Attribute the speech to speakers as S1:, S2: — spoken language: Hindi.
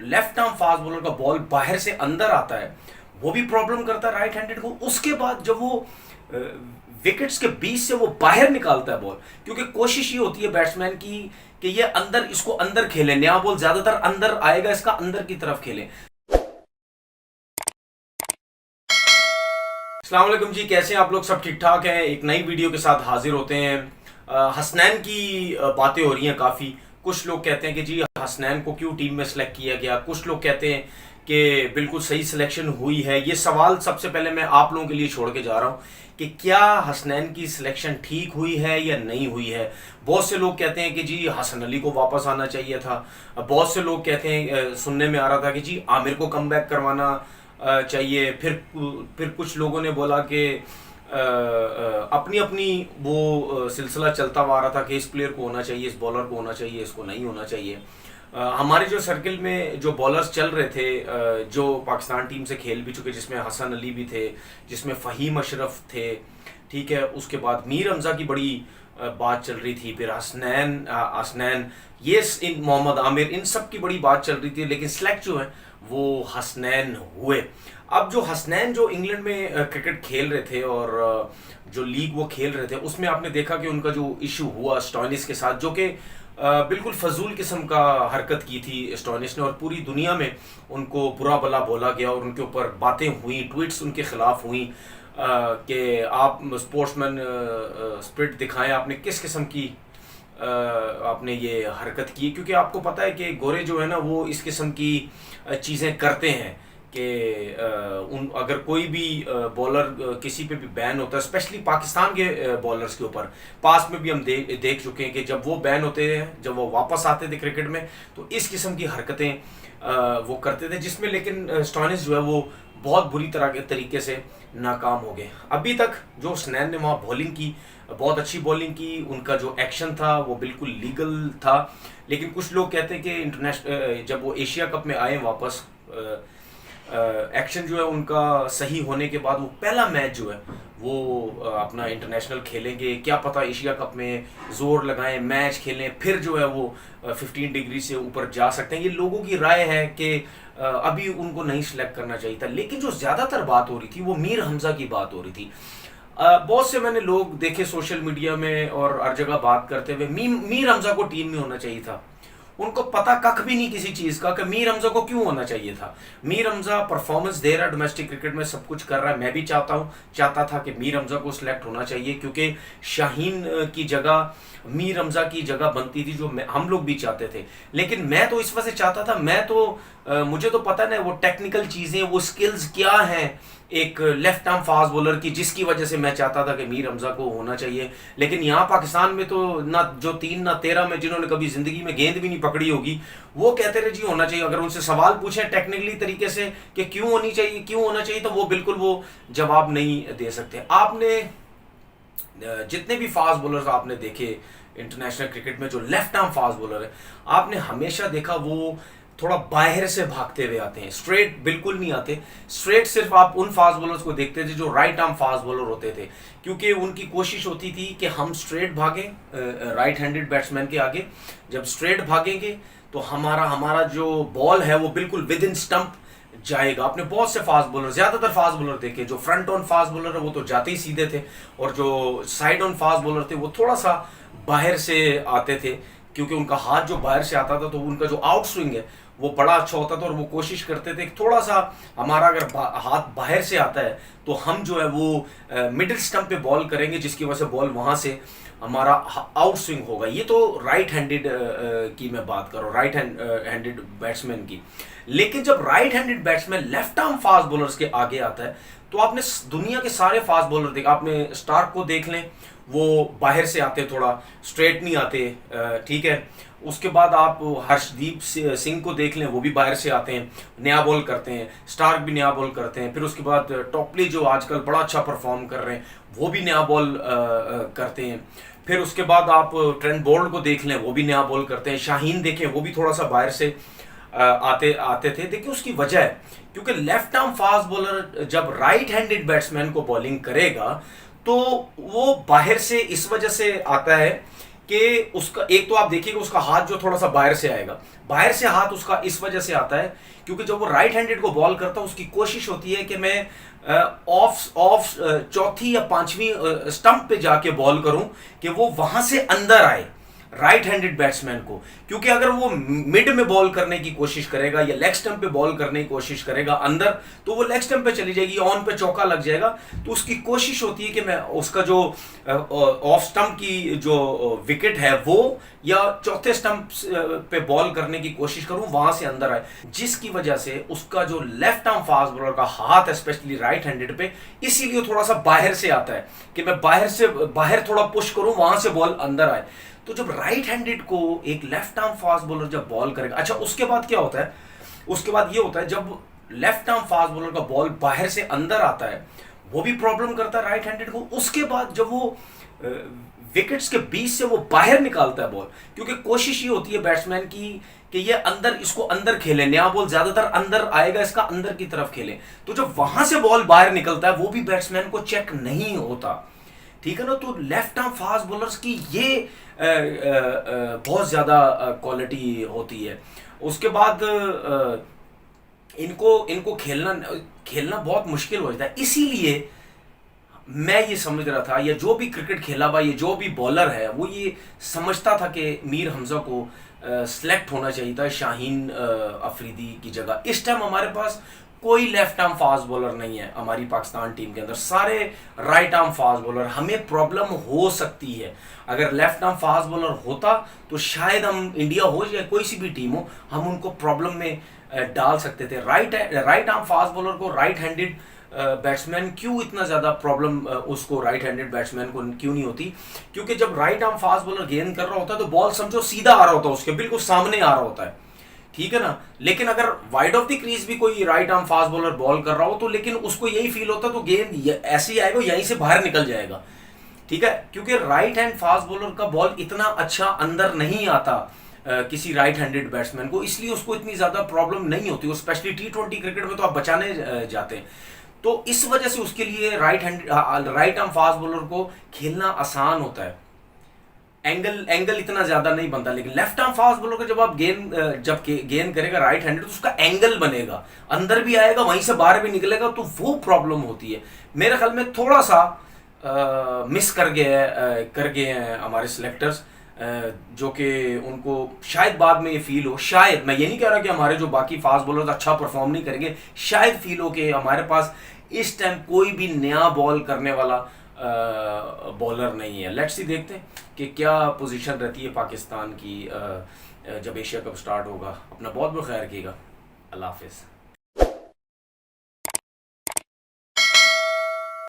S1: लेफ्ट आर्म फास्ट बॉलर का बॉल बाहर से अंदर आता है, वो भी प्रॉब्लम करता है राइट हैंडेड को। उसके बाद जब वो विकेट्स के बीच से वो बाहर निकालता है बॉल, क्योंकि कोशिश ये होती है बैट्समैन की कि ये अंदर, इसको अंदर खेले, नया बॉल ज्यादातर अंदर आएगा, इसका अंदर की तरफ खेले। अस्सलाम वालेकुम जी, कैसे हैं आप लोग? सब ठीक ठाक हैं? एक नई वीडियो के साथ हाजिर होते हैं। हसनैन की बातें हो रही हैं काफ़ी। कुछ लोग कहते हैं कि जी हसनैन को क्यों टीम में सेलेक्ट किया गया, कुछ लोग कहते हैं कि बिल्कुल सही सिलेक्शन हुई है। ये सवाल सबसे पहले मैं आप लोगों के लिए छोड़ के जा रहा हूँ कि क्या हसनैन की सिलेक्शन ठीक हुई है या नहीं हुई है। बहुत से लोग कहते हैं कि जी हसन अली को वापस आना चाहिए था। बहुत से लोग कहते हैं, सुनने में आ रहा था कि जी आमिर को कमबैक करवाना चाहिए। फिर कुछ लोगों ने बोला कि अपनी अपनी वो सिलसिला चलता हुआ आ रहा था कि इस प्लेयर को होना चाहिए, इस बॉलर को होना चाहिए, इसको नहीं होना चाहिए। हमारे जो सर्किल में जो बॉलर्स चल रहे थे, जो पाकिस्तान टीम से खेल भी चुके, जिसमें हसन अली भी थे, जिसमें फ़हीम अशरफ थे, ठीक है, उसके बाद मीर हमज़ा की बड़ी बात चल रही थी, फिर हसनैन, ये इन मोहम्मद आमिर, इन सब की बड़ी बात चल रही थी, लेकिन सेलेक्ट जो है वो हसनैन हुए। अब जो हसनैन जो इंग्लैंड में क्रिकेट खेल रहे थे और जो लीग वो खेल रहे थे, उसमें आपने देखा कि उनका जो इशू हुआ स्टॉइनिस के साथ, जो कि बिल्कुल फजूल किस्म का हरकत की थी स्टॉइनिस ने, और पूरी दुनिया में उनको बुरा भला बोला गया और उनके ऊपर बातें हुई, ट्वीट्स उनके खिलाफ हुई कि आप स्पोर्ट्समैन स्पिरिट दिखाएं, आपने किस किस्म की आपने ये हरकत की। क्योंकि आपको पता है कि गोरे जो है ना वो इस किस्म की चीज़ें करते हैं कि अगर कोई भी बॉलर किसी पे भी बैन होता है, स्पेशली पाकिस्तान के बॉलर्स के ऊपर, पास में भी हम देख चुके हैं कि जब वो बैन होते हैं, जब वो वापस आते थे क्रिकेट में, तो इस किस्म की हरकतें वो करते थे, जिसमें लेकिन स्टॉइनिस जो है वो बहुत बुरी तरह के तरीके से नाकाम हो गए। अभी तक जो स्नैन ने वहाँ बॉलिंग की, बहुत अच्छी बॉलिंग की, उनका जो एक्शन था वो बिल्कुल लीगल था। लेकिन कुछ लोग कहते हैं कि इंटरनेशनल जब वो एशिया कप में आए वापस, एक्शन जो है उनका सही होने के बाद वो पहला मैच जो है वो अपना इंटरनेशनल खेलेंगे, क्या पता एशिया कप में जोर लगाएं, मैच खेलें, फिर जो है वो 15 डिग्री से ऊपर जा सकते हैं। ये लोगों की राय है कि अभी उनको नहीं सिलेक्ट करना चाहिए था। लेकिन जो ज़्यादातर बात हो रही थी वो मीर हमज़ा की बात हो रही थी। बहुत से मैंने लोग देखे सोशल मीडिया में और हर जगह बात करते हुए, मीर हमज़ा को टीम में होना चाहिए था। उनको पता कख भी नहीं किसी चीज़ का कि मीर हमज़ा को क्यों होना चाहिए था। मीर हमज़ा परफॉर्मेंस दे रहा है डोमेस्टिक क्रिकेट में, सब कुछ कर रहा है। मैं भी चाहता था कि मीर हमज़ा को सिलेक्ट होना चाहिए, क्योंकि शाहीन की जगह मीर हमज़ा की जगह बनती थी, जो हम लोग भी चाहते थे। लेकिन मैं तो इस वजह से चाहता था, मुझे तो पता नहीं वो टेक्निकल चीज़ें, वो स्किल्स क्या हैं एक लेफ्ट आर्म फास्ट बॉलर की, जिसकी वजह से मैं चाहता था कि मीर हमज़ा को होना चाहिए। लेकिन यहाँ पाकिस्तान में तो ना जो 3 ना 13 में, जिन्होंने कभी ज़िंदगी में गेंद भी नहीं पकड़ी होगी, वो कहते रहे जी होना चाहिए। अगर उनसे सवाल पूछें टेक्निकली तरीके से कि क्यों होनी चाहिए, क्यों होना चाहिए, तो वो बिल्कुल वो जवाब नहीं दे सकते। आपने जितने भी फास्ट बॉलर्स आपने देखे इंटरनेशनल क्रिकेट में, जो लेफ्ट आर्म फास्ट बॉलर है, आपने हमेशा देखा वो थोड़ा बाहर से भागते हुए आते हैं, स्ट्रेट बिल्कुल नहीं आते। स्ट्रेट सिर्फ आप उन फास्ट बॉलर्स को देखते थे जो राइट आर्म फास्ट बॉलर होते थे, क्योंकि उनकी कोशिश होती थी कि हम स्ट्रेट भागें राइट हैंडेड बैट्समैन के आगे। जब स्ट्रेट भागेंगे तो हमारा जो बॉल है वो बिल्कुल विद इन स्टंप जाएगा। आपने बहुत से फास्ट बॉलर, ज़्यादातर फास्ट बॉलर देखे, जो फ्रंट ऑन फास्ट बॉलर है वो तो जाते ही सीधे थे, और जो साइड ऑन फास्ट बॉलर थे वो थोड़ा सा बाहर से आते थे, क्योंकि उनका हाथ जो बाहर से आता था तो उनका जो आउट स्विंग है वो बड़ा अच्छा होता था, और वो कोशिश करते थे थोड़ा सा हमारा अगर हाथ बाहर से आता है तो हम जो है वो मिडिल स्टंप पे बॉल करेंगे, जिसकी वजह से बॉल वहाँ से हमारा आउट स्विंग होगा। ये तो राइट हैंडेड की मैं बात कर रहा हूँ, राइट हैंडेड बैट्समैन की। लेकिन जब right handed batsman left arm fast bowlers के आगे आता है, तो आपने दुनिया के सारे फास्ट बॉलर देखे, आपने स्टार्क को देख लें, वो बाहर से आते, थोड़ा स्ट्रेट नहीं आते, ठीक है। उसके बाद आप हर्षदीप सिंह को देख लें, वो भी बाहर से आते हैं, नया बॉल करते हैं। स्टार्क भी नया बॉल करते हैं। फिर उसके बाद टॉपली जो आजकल बड़ा अच्छा परफॉर्म कर रहे हैं, वो भी नया बॉल करते हैं। फिर उसके बाद आप ट्रेंट बोल्ट को देख लें, वो भी नया बॉल करते हैं। शाहीन देखें, वो भी थोड़ा सा बाहर से आते थे। देखिए उसकी वजह है, क्योंकि लेफ्ट आर्म फास्ट बॉलर जब राइट हैंडेड बैट्समैन को बॉलिंग करेगा तो वो बाहर से इस वजह से आता है कि उसका एक तो आप देखिएगा उसका हाथ जो थोड़ा सा बाहर से आएगा, बाहर से हाथ उसका इस वजह से आता है क्योंकि जब वो राइट हैंडेड को बॉल करता है उसकी कोशिश होती है कि मैं ऑफ ऑफ चौथी या पांचवी स्टंप पे जाके बॉल करूं कि वो वहां से अंदर आए राइट हैंडेड बैट्समैन को, क्योंकि अगर वो मिड में बॉल करने की कोशिश करेगा या लेग स्टंप पे बॉल करने की कोशिश करेगा अंदर, तो वो लेग स्टंप पे चली जाएगी, ऑन पे चौका लग जाएगा। तो उसकी कोशिश होती है कि मैं उसका जो ऑफ स्टंप की जो विकेट है वो या चौथे स्टंप पे बॉल करने की कोशिश करूं वहां से अंदर आए, जिसकी वजह से उसका जो लेफ्ट आर्म फास्ट बॉलर का हाथ है स्पेशली राइट हैंडेड पे, इसीलिए थोड़ा सा बाहर से आता है कि मैं बाहर थोड़ा पुश करूं वहां से बॉल अंदर आए। तो जब राइट हैंडेड को एक लेफ्ट आर्म फास्ट बॉलर जब बॉल करेगा, अच्छा उसके बाद क्या होता है, उसके बाद ये होता है जब लेफ्ट आर्म फास्ट बॉलर का बॉल बाहर से अंदर आता है वो भी प्रॉब्लम करता है राइट हैंडेड को। उसके बाद जब वो विकेट्स के बीच से वो बाहर निकालता है बॉल, क्योंकि कोशिश ये होती है बैट्समैन की कि ये अंदर इसको अंदर खेले, नया बॉल ज्यादातर अंदर आएगा, इसका अंदर की तरफ खेले। तो जब वहां से बॉल बाहर निकलता है वो भी बैट्समैन को चेक नहीं होता, ठीक है ना। तो लेफ्ट आर्म फास्ट बॉलर्स की ये बहुत ज्यादा क्वालिटी होती है। उसके बाद इनको खेलना बहुत मुश्किल हो जाता है। इसीलिए मैं ये समझ रहा था, या जो भी क्रिकेट खेला हुआ ये जो भी बॉलर है वो ये समझता था कि मीर हमजा को सिलेक्ट होना चाहिए था शाहीन अफरीदी की जगह। इस टाइम हमारे पास कोई लेफ्ट आर्म फास्ट बॉलर नहीं है हमारी पाकिस्तान टीम के अंदर, सारे राइट आर्म फास्ट बॉलर। हमें प्रॉब्लम हो सकती है, अगर लेफ्ट आर्म फास्ट बॉलर होता तो शायद हम इंडिया हो या कोई सी भी टीम हो हम उनको प्रॉब्लम में डाल सकते थे। राइट आर्म फास्ट बॉलर को राइट हैंडेड बैट्समैन क्यों इतना ज़्यादा प्रॉब्लम उसको राइट हैंडेड बैट्समैन को क्यों नहीं होती, क्योंकि जब राइट आर्म फास्ट बॉलर गेंद कर रहा होता है तो बॉल समझो सीधा आ रहा होता है, उसके बिल्कुल सामने आ रहा होता है, ठीक है ना। लेकिन अगर वाइड ऑफ द क्रीज भी कोई right arm fast bowler ball कर रहा हो तो लेकिन उसको यही फील होता तो गेंद ऐसे ही आएगा, यहीं से बाहर निकल जाएगा, ठीक है। क्योंकि राइट हैंड फास्ट बॉलर का बॉल इतना अच्छा अंदर नहीं आता किसी राइट हैंडेड बैट्समैन को, इसलिए उसको इतनी ज्यादा प्रॉब्लम नहीं होती। वो स्पेशली T20 क्रिकेट में तो आप बचाने जाते हैं, तो इस वजह से उसके लिए राइट आर्म फास्ट बॉलर को खेलना आसान होता है, एंगल इतना ज्यादा नहीं बनता। लेकिन लेफ्ट आर्म फास्ट बॉलर को जब आप गेंद करेगा राइट हैंडेड तो उसका एंगल बनेगा, अंदर भी आएगा वहीं से बाहर भी निकलेगा, तो वो प्रॉब्लम होती है। मेरे ख्याल में थोड़ा सा मिस कर गए हैं हमारे सिलेक्टर्स, जो कि उनको शायद बाद में ये फील हो, शायद मैं ये नहीं कह रहा कि हमारे जो बाकी फास्ट बॉलर्स अच्छा परफॉर्म नहीं करेंगे, शायद फील हो कि हमारे पास इस टाइम कोई भी नया बॉल करने वाला बॉलर नहीं है। लेट्स सी, देखते हैं कि क्या पोजीशन रहती है पाकिस्तान की जब एशिया कप स्टार्ट होगा। अपना बहुत बहुत ख्याल रखिएगा। अल्लाह हाफिज़।